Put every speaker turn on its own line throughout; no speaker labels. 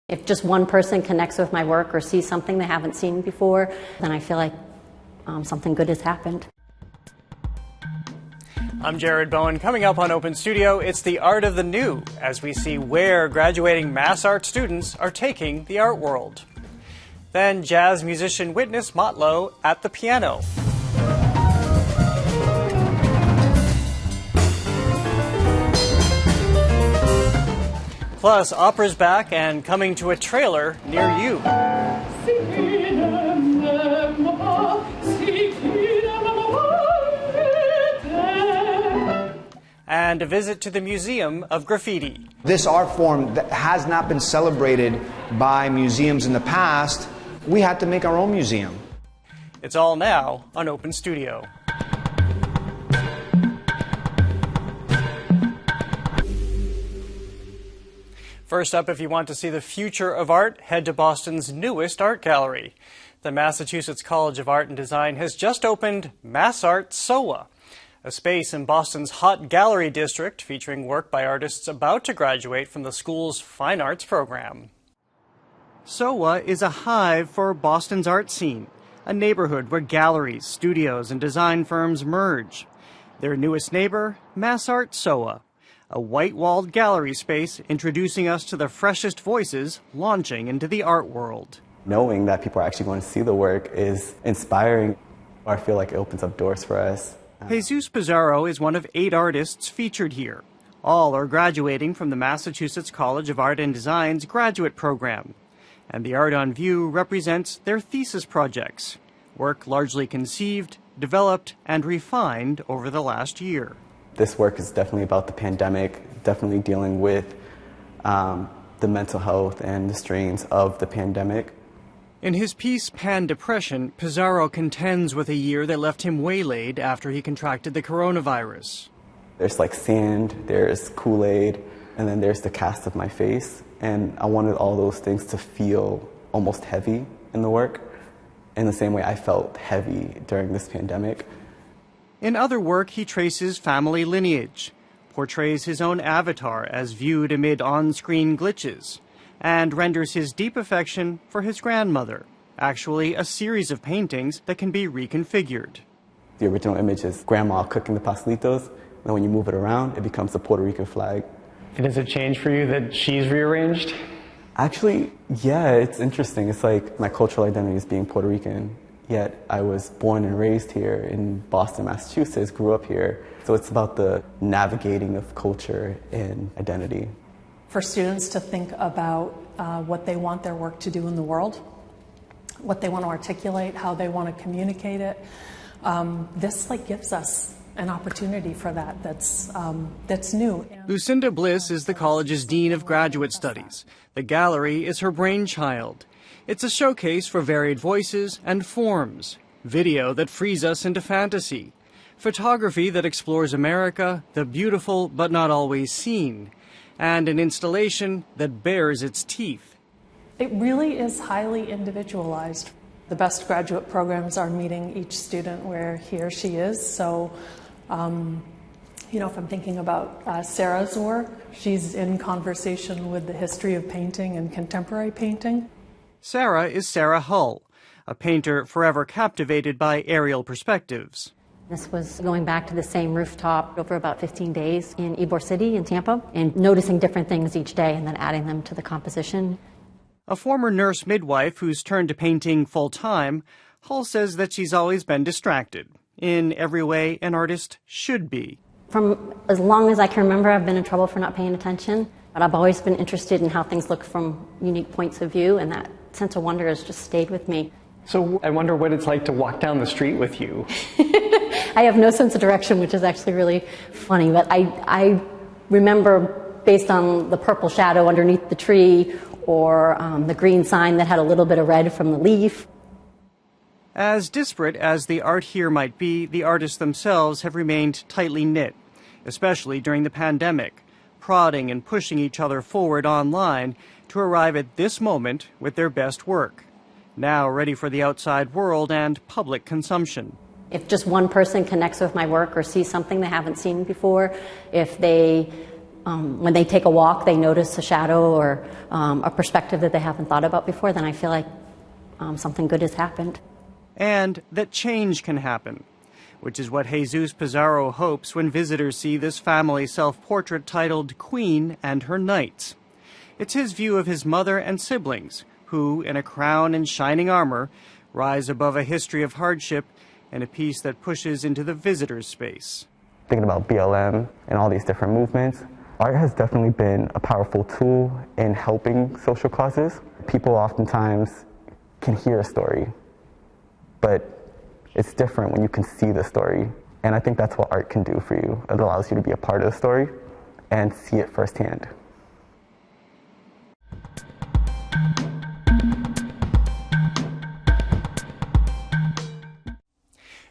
If just one person connects with my work or sees something they haven't seen before, then I feel like something good has happened.
I'm Jared Bowen. Coming up on Open Studio, it's the art of the new, as we see where graduating MassArt students are taking the art world. Then jazz musician Witness Matlou at the piano. Plus, opera's back and coming to a trailer near you. And a visit to the Museum of Graffiti.
This art form that has not been celebrated by museums in the past, we had to make our own museum.
It's all now on Open Studio. First up, if you want to see the future of art, head to Boston's newest art gallery. The Massachusetts College of Art and Design has just opened MassArt SoWa, a space in Boston's hot gallery district featuring work by artists about to graduate from the school's fine arts program. SoWa is a hive for Boston's art scene, a neighborhood where galleries, studios, and design firms merge. Their newest neighbor, MassArt SoWa, a white-walled gallery space introducing us to the freshest voices launching into the art world.
Knowing that people are actually going to see the work is inspiring. I feel like it opens up doors for us.
Jesus Pizarro is one of 8 artists featured here. All are graduating from the Massachusetts College of Art and Design's graduate program. And the art on view represents their thesis projects, work largely conceived, developed, and refined over the last year.
This work is definitely about the pandemic, definitely dealing with the mental health and the strains of the pandemic.
In his piece, Pan Depression, Pizarro contends with a year that left him waylaid after he contracted the coronavirus.
There's like sand, there's Kool-Aid, and then there's the cast of my face. And I wanted all those things to feel almost heavy in the work, in the same way I felt heavy during this pandemic.
In other work, he traces family lineage, portrays his own avatar as viewed amid on-screen glitches, and renders his deep affection for his grandmother, actually a series of paintings that can be reconfigured.
The original image is grandma cooking the pastelitos, and when you move it around, it becomes the Puerto Rican flag.
And does it change for you that she's rearranged?
Actually, yeah, it's interesting. It's like my cultural identity is being Puerto Rican, yet I was born and raised here in Boston, Massachusetts, grew up here. So it's about the navigating of culture and identity.
For students to think about what they want their work to do in the world, what they want to articulate, how they want to communicate it. This gives us an opportunity for that's new.
Lucinda Bliss is the college's Dean of Graduate Studies. The gallery is her brainchild. It's a showcase for varied voices and forms, video that frees us into fantasy, photography that explores America, the beautiful but not always seen, and an installation that bares its teeth.
It really is highly individualized. The best graduate programs are meeting each student where he or she is. So, if I'm thinking about Sarah's work, she's in conversation with the history of painting and contemporary painting.
Sarah is Sarah Hull, a painter forever captivated by aerial perspectives.
This was going back to the same rooftop over about 15 days in Ybor City in Tampa and noticing different things each day and then adding them to the composition.
A former nurse midwife who's turned to painting full-time, Hull says that she's always been distracted, in every way an artist should be.
From as long as I can remember, I've been in trouble for not paying attention, but I've always been interested in how things look from unique points of view, and that sense of wonder has just stayed with me.
So I wonder what it's like to walk down the street with you.
I have no sense of direction, which is actually really funny, but I remember, based on the purple shadow underneath the tree or the green sign that had a little bit of red from the leaf.
As disparate as the art here might be, the artists themselves have remained tightly knit, especially during the pandemic, prodding and pushing each other forward online to arrive at this moment with their best work, now ready for the outside world and public consumption.
If just one person connects with my work or sees something they haven't seen before, if they when they take a walk, they notice a shadow or a perspective that they haven't thought about before, then I feel like something good has happened.
And that change can happen, which is what Jesus Pizarro hopes when visitors see this family self-portrait titled Queen and Her Knights. It's his view of his mother and siblings, who, in a crown and shining armor, rise above a history of hardship and a piece that pushes into the visitor's space.
Thinking about BLM and all these different movements, art has definitely been a powerful tool in helping social causes. People oftentimes can hear a story, but it's different when you can see the story. And I think that's what art can do for you. It allows you to be a part of the story and see it firsthand.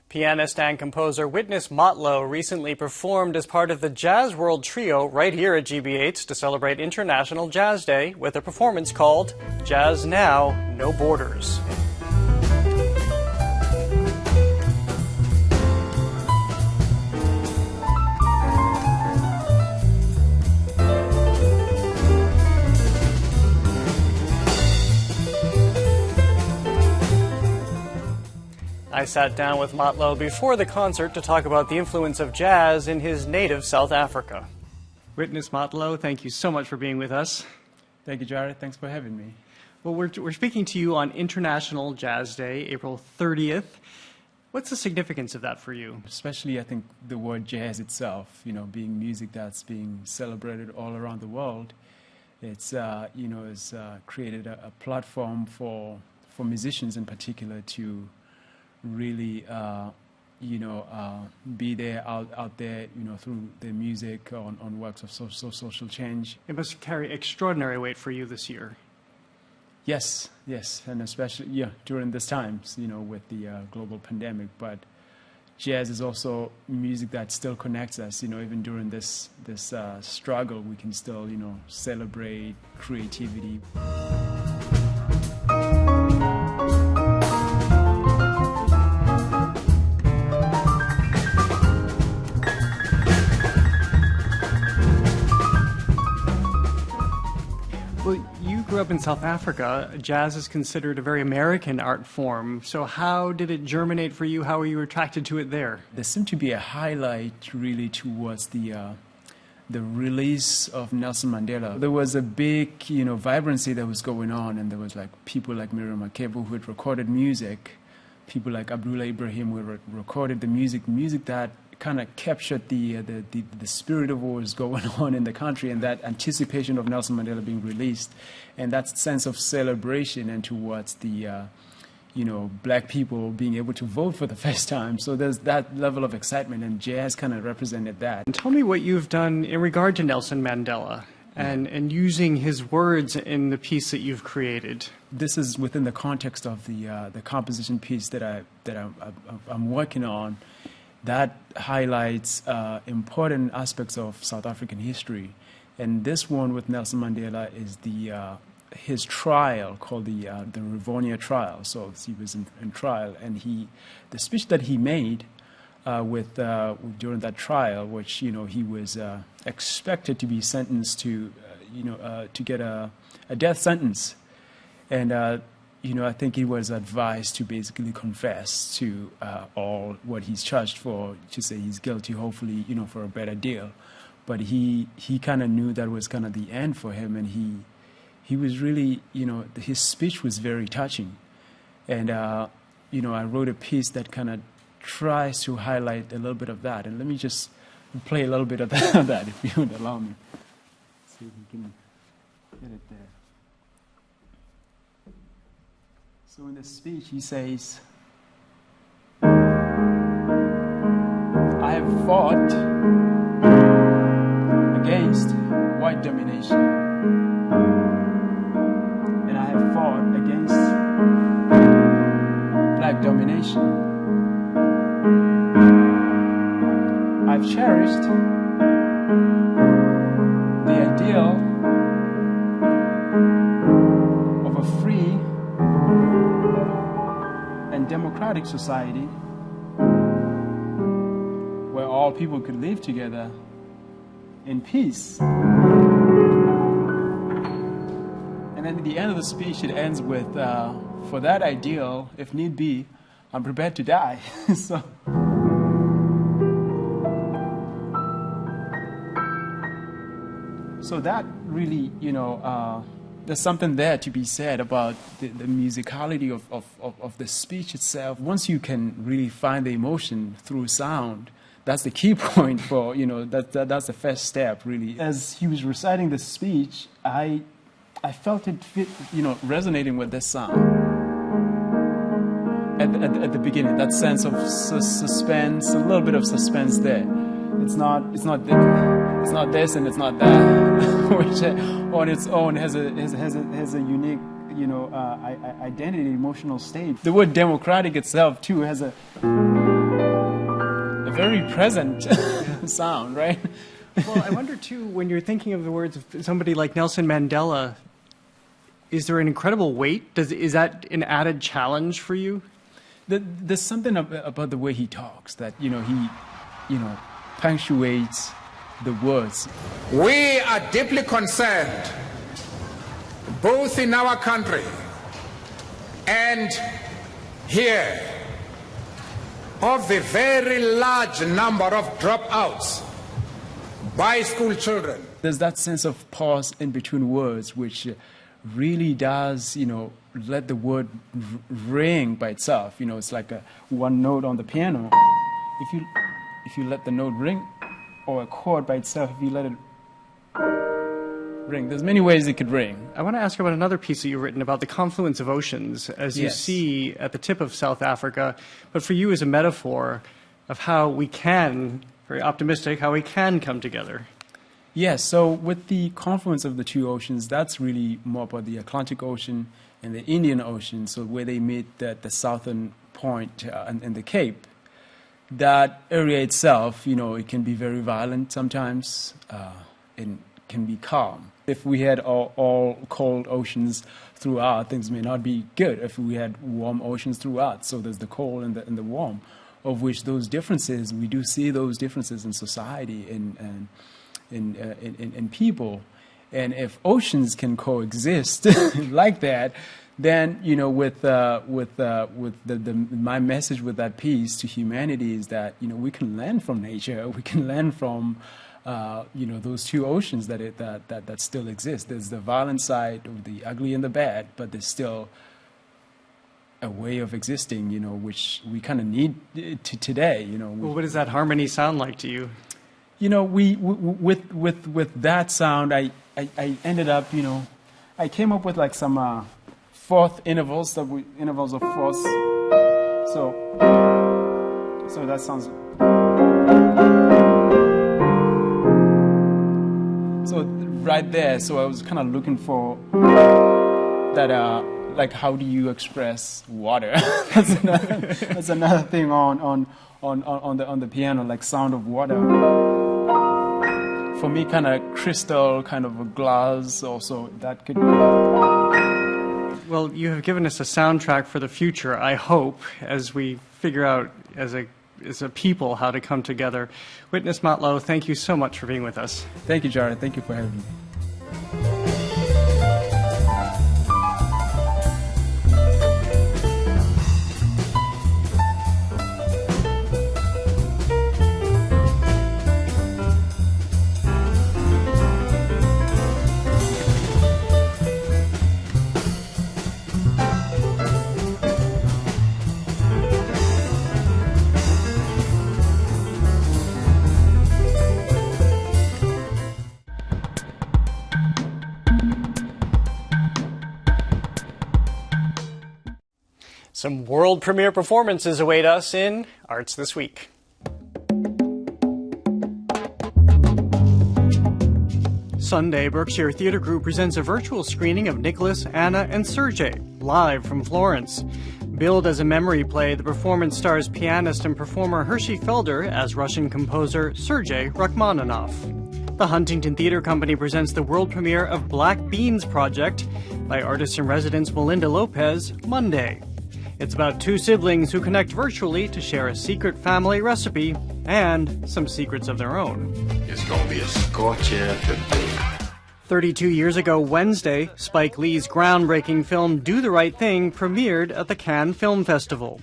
Pianist and composer Witness Matlou recently performed as part of the Jazz World Trio right here at GB8 to celebrate International Jazz Day with a performance called Jazz Now, No Borders. I sat down with Matlou before the concert to talk about the influence of jazz in his native South Africa. Witness Matlou, thank you so much for being with us.
Thank you, Jared. Thanks for having me.
Well, we're speaking to you on International Jazz Day, April 30th. What's the significance of that for you?
Especially, I think, the word jazz itself, being music that's being celebrated all around the world. It's, it's created a platform for musicians in particular to really, be there out there, through their music on works of social change.
It must carry extraordinary weight for you this year.
Yes, and especially during this times, with the global pandemic. But jazz is also music that still connects us. Even during this struggle, we can still celebrate creativity.
Well, you grew up in South Africa. Jazz is considered a very American art form. So how did it germinate for you? How were you attracted to it there?
There seemed to be a highlight really towards the release of Nelson Mandela. There was a big, vibrancy that was going on, and there was people like Miriam Makeba who had recorded music, people like Abdullah Ibrahim who recorded the music that kind of captured the spirit of what was going on in the country, and that anticipation of Nelson Mandela being released, and that sense of celebration, and towards the black people being able to vote for the first time. So there's that level of excitement, and jazz kind of represented that.
And tell me what you've done in regard to Nelson Mandela and using his words in the piece that you've created.
This is within the context of the composition piece that I'm working on. That highlights important aspects of South African history. And this one with Nelson Mandela is his trial, called the Rivonia trial. So he was in trial, and the speech that he made during that trial, which he was expected to be sentenced to get a death sentence, and I think he was advised to basically confess to all what he's charged for, to say he's guilty, hopefully, for a better deal. But he kind of knew that was kind of the end for him, and he was really, his speech was very touching. And, I wrote a piece that kind of tries to highlight a little bit of that. And let me just play a little bit of that, if you would allow me. See if we can get it there. So in the speech, he says, I have fought against white domination, and I have fought against black domination. I've cherished the ideal of a free and democratic society where all people could live together in peace. at the end of the speech, it ends with, for that ideal, if need be, I'm prepared to die. So that really, there's something there to be said about the musicality of the speech itself. Once you can really find the emotion through sound, that's the key point for, that's the first step, really. As he was reciting the speech, I felt it, resonating with this sound. At the beginning, that sense of suspense, a little bit of suspense there. It's not this and it's not that, which on its own has a unique, identity, emotional state. The word democratic itself too has a very present sound, right?
Well, I wonder too, when you're thinking of the words of somebody like Nelson Mandela, is there an incredible weight? Is that an added challenge for you?
There's something about the way he talks that, he punctuates the words.
We are deeply concerned, both in our country and here, of the very large number of dropouts by school children.
There's that sense of pause in between words, which really does, let the word ring by itself. It's like one note on the piano. If you let the note ring, or a chord by itself, if you let it ring, there's many ways it could ring.
I want to ask about another piece that you've written about the confluence of oceans, as you see at the tip of South Africa, but for you as a metaphor of how we can, very optimistic, how we can come together.
Yes, so with the confluence of the two oceans, that's really more about the Atlantic Ocean and the Indian Ocean, so where they meet at the southern point and the Cape. That area itself, it can be very violent sometimes, and can be calm. If we had all cold oceans throughout, things may not be good. If we had warm oceans throughout, so there's the cold and the warm, of which those differences, we do see those differences in society and in people. And if oceans can coexist like that, then with my message with that piece to humanity is that we can learn from nature. We can learn from those two oceans that still exist. There's the violent side of the ugly and the bad, but there's still a way of existing, which we kind of need to today.
Well, what does that harmony sound like to you?
With that sound, I ended up, I came up with like some fourth intervals intervals of fourths. So that sounds. So right there, so I was kind of looking for that. Like, how do you express water? that's another thing on the piano, like sound of water. For me, kind of crystal, kind of a glass, also that could.
Well, you have given us a soundtrack for the future, I hope, as we figure out as a people how to come together. Witness Matlou, thank you so much for being with us.
Thank you, Jared. Thank you for having me.
Some world premiere performances await us in Arts This Week. Sunday, Berkshire Theatre Group presents a virtual screening of Nicholas, Anna, and Sergei, live from Florence. Billed as a memory play, the performance stars pianist and performer Hershey Felder as Russian composer Sergei Rachmaninoff. The Huntington Theatre Company presents the world premiere of Black Beans Project by artist-in-residence Melinda Lopez, Monday. It's about two siblings who connect virtually to share a secret family recipe and some secrets of their own.
It's gonna be a scorcher today.
32 years ago Wednesday, Spike Lee's groundbreaking film Do the Right Thing premiered at the Cannes Film Festival.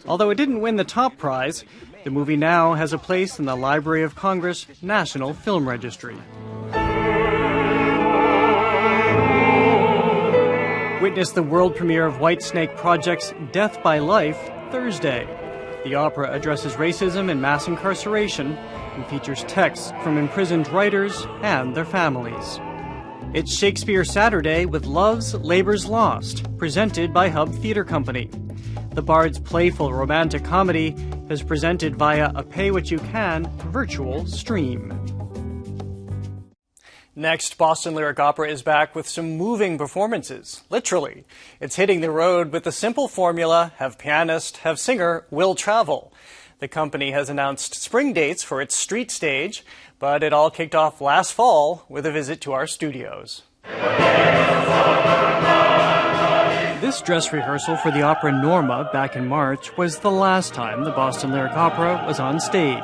Although it didn't win the top prize, the movie now has a place in the Library of Congress National Film Registry. Witness the world premiere of Whitesnake Project's Death by Life Thursday. The opera addresses racism and mass incarceration and features texts from imprisoned writers and their families. It's Shakespeare Saturday with Love's Labour's Lost, presented by Hub Theatre Company. The Bard's playful romantic comedy is presented via a pay-what-you-can virtual stream. Next, Boston Lyric Opera is back with some moving performances. Literally. It's hitting the road with the simple formula, have pianist, have singer, will travel. The company has announced spring dates for its street stage, but it all kicked off last fall with a visit to our studios. This dress rehearsal for the opera Norma back in March was the last time the Boston Lyric Opera was on stage.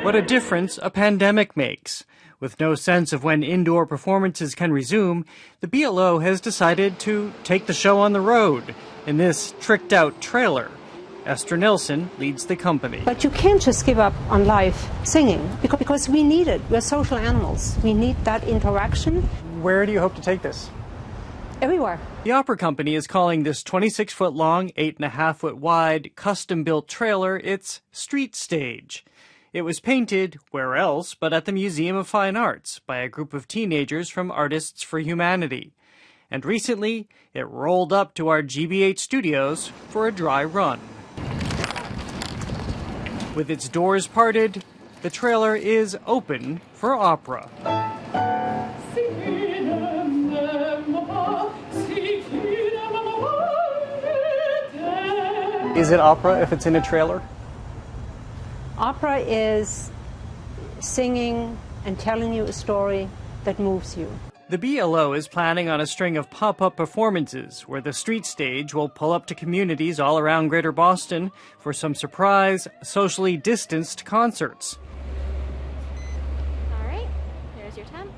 What a difference a pandemic makes. With no sense of when indoor performances can resume, the BLO has decided to take the show on the road in this tricked-out trailer. Esther Nilsson leads the company.
But you can't just give up on live singing because we need it. We're social animals. We need that interaction.
Where do you hope to take this?
Everywhere.
The opera company is calling this 26-foot-long, 8.5-foot-wide, custom-built trailer its street stage. It was painted, where else but at the Museum of Fine Arts, by a group of teenagers from Artists for Humanity. And recently, it rolled up to our GBH studios for a dry run. With its doors parted, the trailer is open for opera. Is it opera if it's in a trailer?
Opera is singing and telling you a story that moves you.
The BLO is planning on a string of pop-up performances where the street stage will pull up to communities all around Greater Boston for some surprise, socially distanced concerts.
All right, here's your 10.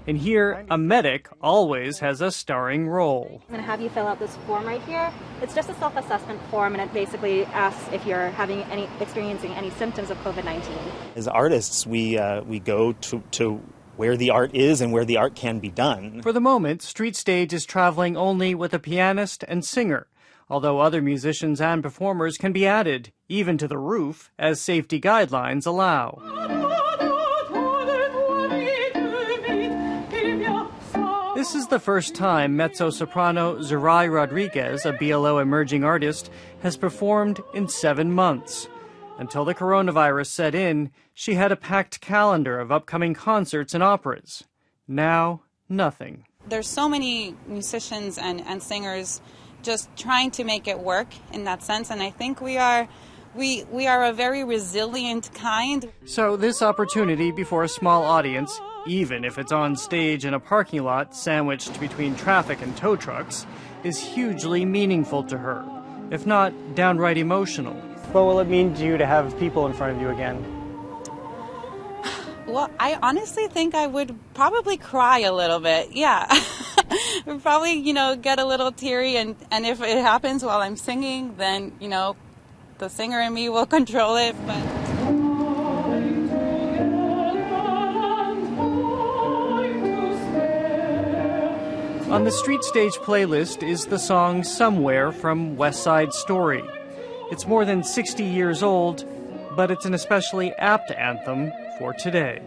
And here, a medic always has a starring role.
I'm going to have you fill out this form right here. It's just a self-assessment form, and it basically asks if you're experiencing any symptoms of COVID-19.
As artists, we go to where the art is and where the art can be done.
For the moment, Street Stage is traveling only with a pianist and singer, although other musicians and performers can be added, even to the roof, as safety guidelines allow. This is the first time mezzo-soprano Zerai Rodriguez, a BLO emerging artist, has performed in 7 months. Until the coronavirus set in, she had a packed calendar of upcoming concerts and operas. Now, nothing.
There's so many musicians and singers just trying to make it work in that sense, and I think we are a very resilient kind.
So this opportunity before a small audience, even if it's on stage in a parking lot sandwiched between traffic and tow trucks, is hugely meaningful to her, if not downright emotional. What will it mean to you to have people in front of you again?
Well, I honestly think I would probably cry a little bit, yeah. Would probably, get a little teary, and if it happens while I'm singing, then, the singer in me will control it, but...
On the Street Stage playlist is the song Somewhere from West Side Story. It's more than 60 years old, but it's an especially apt anthem for today.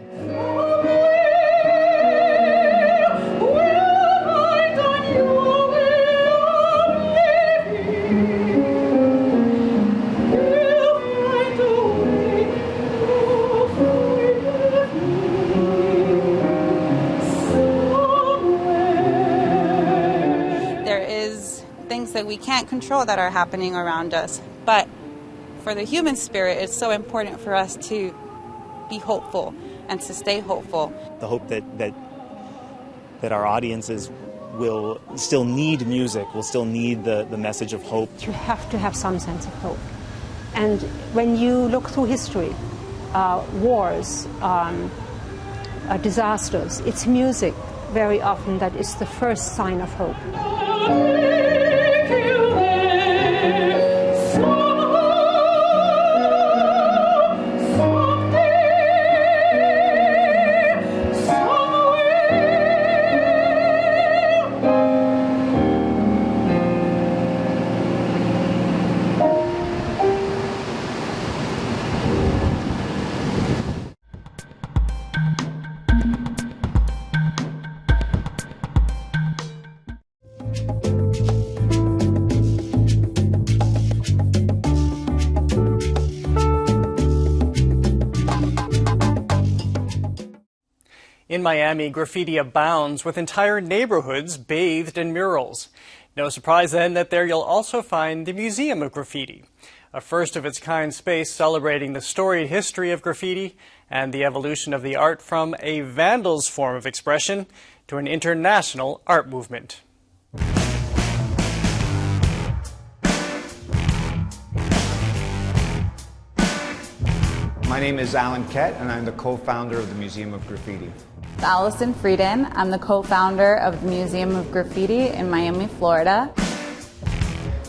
That we can't control that are happening around us. But for the human spirit, it's so important for us to be hopeful and to stay hopeful.
The hope that our audiences will still need music, will still need the message of hope.
You have to have some sense of hope. And when you look through history, wars, disasters. It's music very often that is the first sign of hope.
In Miami, graffiti abounds, with entire neighborhoods bathed in murals. No surprise then that there you'll also find the Museum of Graffiti, a first-of-its-kind space celebrating the storied history of graffiti and the evolution of the art from a vandal's form of expression to an international art movement.
My name is Alan Kett, and I'm the co-founder of the Museum of Graffiti.
Allison Frieden. I'm the co-founder of the Museum of Graffiti in Miami, Florida.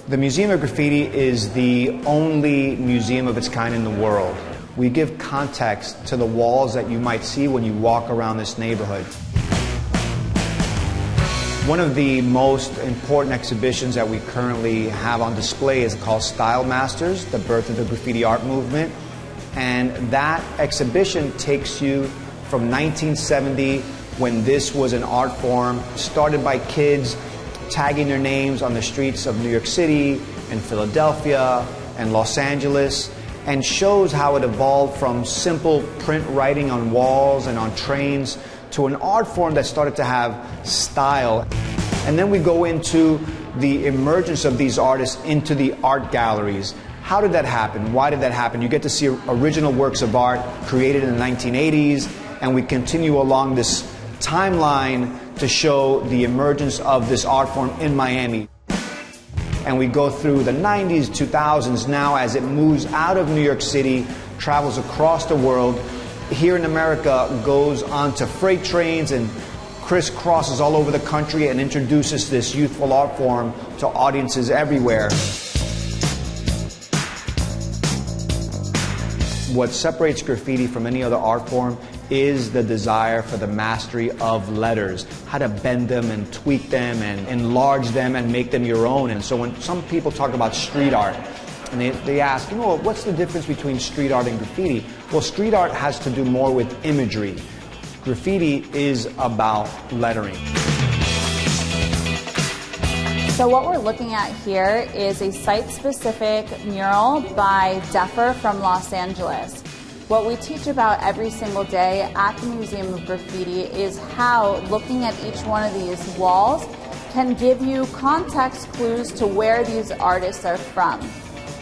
The Museum of Graffiti is the only museum of its kind in the world. We give context to the walls that you might see when you walk around this neighborhood. One of the most important exhibitions that we currently have on display is called Style Masters, the birth of the graffiti art movement. And that exhibition takes you from 1970, when this was an art form started by kids tagging their names on the streets of New York City and Philadelphia and Los Angeles, and shows how it evolved from simple print writing on walls and on trains to an art form that started to have style. And then we go into the emergence of these artists into the art galleries. How did that happen? Why did that happen? You get to see original works of art created in the 1980s, and we continue along this timeline to show the emergence of this art form in Miami. And we go through the 90s, 2000s now as it moves out of New York City, travels across the world, here in America goes onto freight trains and crisscrosses all over the country and introduces this youthful art form to audiences everywhere. What separates graffiti from any other art form is the desire for the mastery of letters, how to bend them and tweak them and enlarge them and make them your own. And so when some people talk about street art, and they ask, what's the difference between street art and graffiti? Well, street art has to do more with imagery. Graffiti is about lettering.
So what we're looking at here is a site-specific mural by Deffer from Los Angeles. What we teach about every single day at the Museum of Graffiti is how looking at each one of these walls can give you context clues to where these artists are from.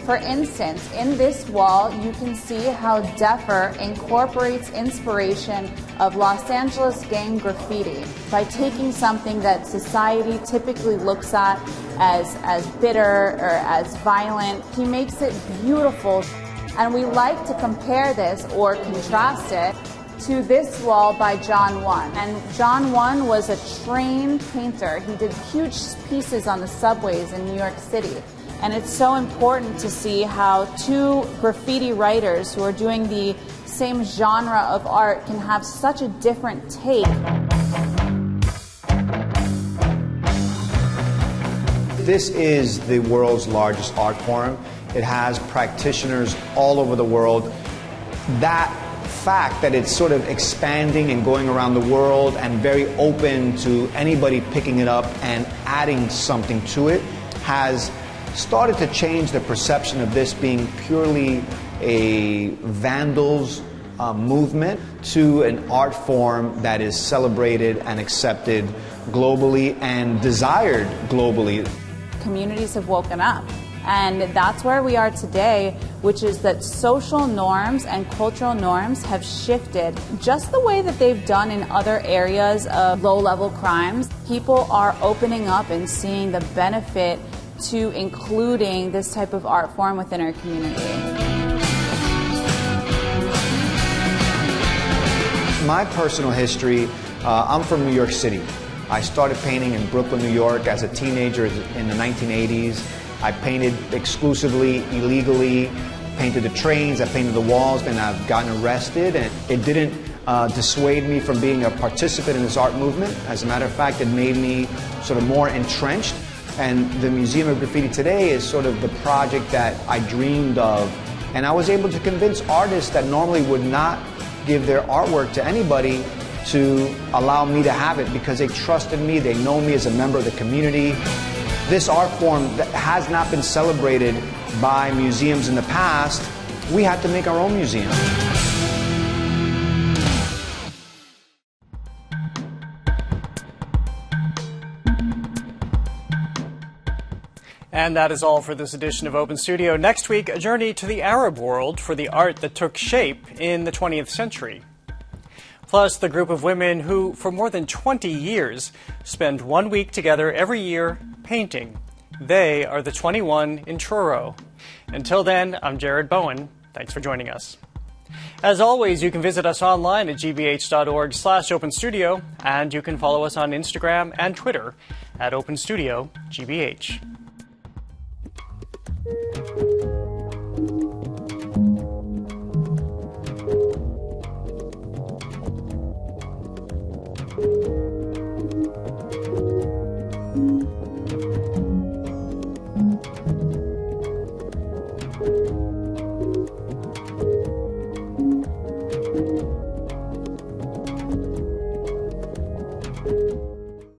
For instance, in this wall, you can see how Deffer incorporates inspiration of Los Angeles gang graffiti by taking something that society typically looks at as bitter or as violent. He makes it beautiful. And we like to compare this or contrast it to this wall by John One. And John One was a trained painter. He did huge pieces on the subways in New York City. And it's so important to see how two graffiti writers who are doing the same genre of art can have such a different take.
This is the world's largest art form. It has practitioners all over the world. That fact that it's sort of expanding and going around the world and very open to anybody picking it up and adding something to it has started to change the perception of this being purely a vandals movement to an art form that is celebrated and accepted globally and desired globally.
Communities have woken up. And that's where we are today, which is that social norms and cultural norms have shifted just the way that they've done in other areas of low-level crimes. People are opening up and seeing the benefit to including this type of art form within our community.
my personal history, I'm from New York City. I started painting in Brooklyn, New York as a teenager in the 1980s. I painted exclusively, illegally, painted the trains, I painted the walls, and I've gotten arrested. And it didn't dissuade me from being a participant in this art movement. As a matter of fact, it made me sort of more entrenched. And the Museum of Graffiti today is sort of the project that I dreamed of. And I was able to convince artists that normally would not give their artwork to anybody to allow me to have it because they trusted me, they know me as a member of the community. This art form that has not been celebrated by museums in the past, we had to make our own museum.
And that is all for this edition of Open Studio. Next week, a journey to the Arab world for the art that took shape in the 20th century. Plus, the group of women who, for more than 20 years, spend 1 week together every year painting. They are the 21 in Truro. Until then, I'm Jared Bowen. Thanks for joining us. As always, you can visit us online at gbh.org/openstudio, and you can follow us on Instagram and Twitter at OpenStudioGBH.